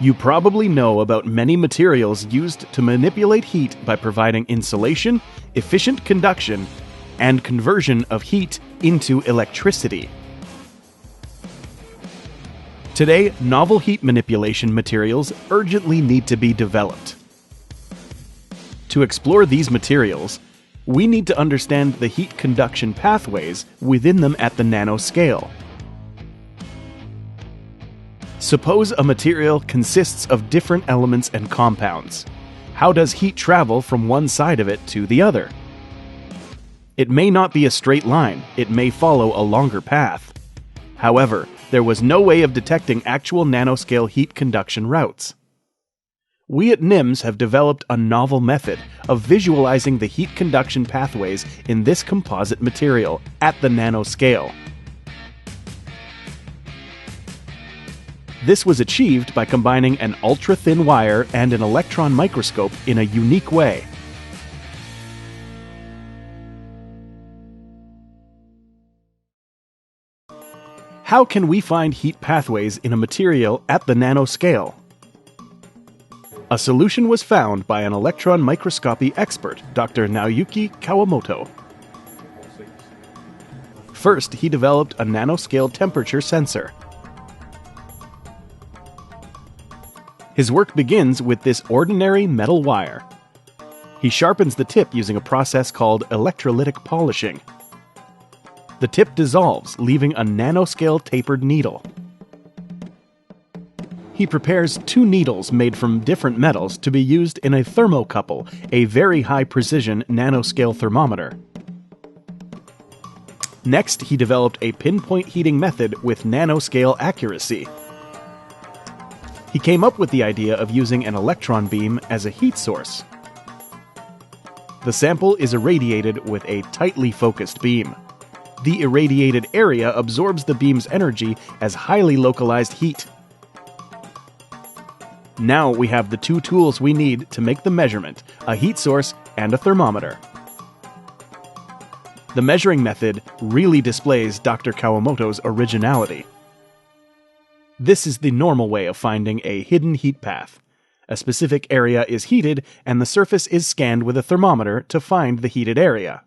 You probably know about many materials used to manipulate heat by providing insulation, efficient conduction, and conversion of heat into electricity. Today, novel heat manipulation materials urgently need to be developed. To explore these materials, we need to understand the heat conduction pathways within them at the nanoscale. Suppose a material consists of different elements and compounds. How does heat travel from one side of it to the other? It may not be a straight line, it may follow a longer path. However, there was no way of detecting actual nanoscale heat conduction routes. We at NIMS have developed a novel method of visualizing the heat conduction pathways in this composite material at the nanoscale. This was achieved by combining an ultra-thin wire and an electron microscope in a unique way. How can we find heat pathways in a material at the nanoscale? A solution was found by an electron microscopy expert, Dr. Naoyuki Kawamoto. First, he developed a nanoscale temperature sensor. His work begins with this ordinary metal wire. He sharpens the tip using a process called electrolytic polishing. The tip dissolves, leaving a nanoscale tapered needle. He prepares 2 needles made from different metals to be used in a thermocouple, a very high-precision nanoscale thermometer. Next, he developed a pinpoint heating method with nanoscale accuracy. He came up with the idea of using an electron beam as a heat source. The sample is irradiated with a tightly focused beam. The irradiated area absorbs the beam's energy as highly localized heat. Now we have the 2 tools we need to make the measurement, a heat source and a thermometer. The measuring method really displays Dr. Kawamoto's originality. This is the normal way of finding a hidden heat path. A specific area is heated, and the surface is scanned with a thermometer to find the heated area.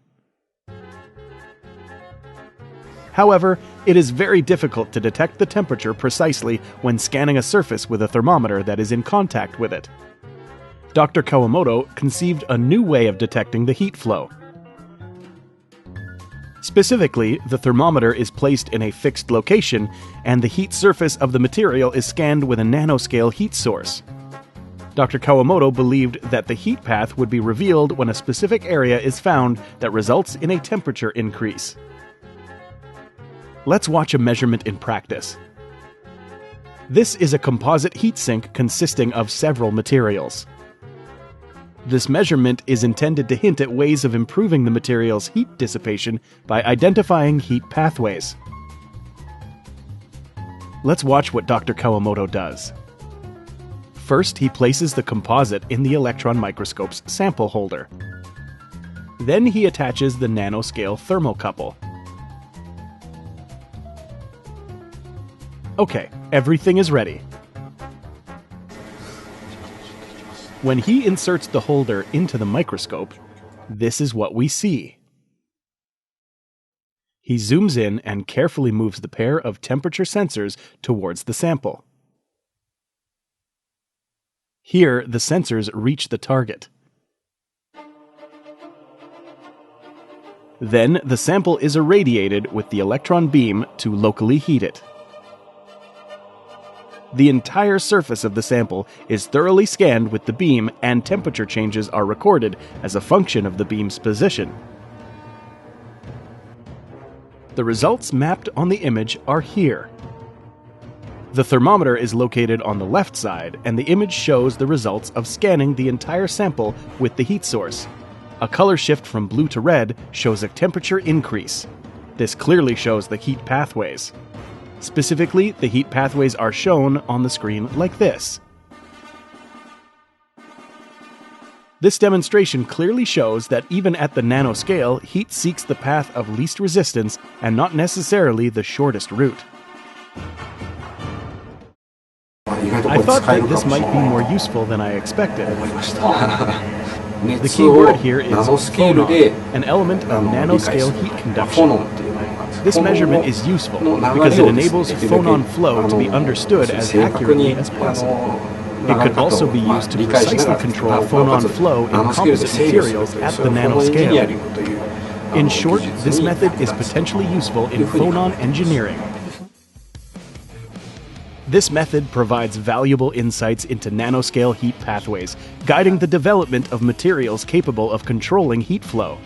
However, it is very difficult to detect the temperature precisely when scanning a surface with a thermometer that is in contact with it. Dr. Kawamoto conceived a new way of detecting the heat flow. Specifically, the thermometer is placed in a fixed location, and the heat surface of the material is scanned with a nanoscale heat source. Dr. Kawamoto believed that the heat path would be revealed when a specific area is found that results in a temperature increase. Let's watch a measurement in practice. This is a composite heat sink consisting of several materials. This measurement is intended to hint at ways of improving the material's heat dissipation by identifying heat pathways. Let's watch what Dr. Kawamoto does. First, he places the composite in the electron microscope's sample holder. Then he attaches the nanoscale thermocouple. Okay, everything is ready. When he inserts the holder into the microscope, this is what we see. He zooms in and carefully moves the pair of temperature sensors towards the sample. Here, the sensors reach the target. Then, the sample is irradiated with the electron beam to locally heat it. The entire surface of the sample is thoroughly scanned with the beam, and temperature changes are recorded as a function of the beam's position. The results mapped on the image are here. The thermometer is located on the left side, and the image shows the results of scanning the entire sample with the heat source. A color shift from blue to red shows a temperature increase. This clearly shows the heat pathways. Specifically, the heat pathways are shown on the screen like this. This demonstration clearly shows that even at the nanoscale, heat seeks the path of least resistance and not necessarily the shortest route. I thought that this might be more useful than I expected. 思いました。 The 熱 key を word here is ナノスケール phonon, で an element of 理解 nanoscale する。 heat フォ conduction. ノンっていうのがあります。 This フォノン measurement の is useful の because 流 it れをですね enables できるだけ phonon flow to be understood as 正確 accurately に as possible. 流 It れ could 方 also を be まあ used to 理解しなが precisely ら control な phonon おかつ flow ナ in ノスケールで composite 制御する materials という at そ the れはフォノエンジニアリ nanoscale. ングという In 技 short, 術 this に method 役 is 立つと potentially useful い in うふうに考 phonon えています。 engineering. This method provides valuable insights into nanoscale heat pathways, guiding the development of materials capable of controlling heat flow.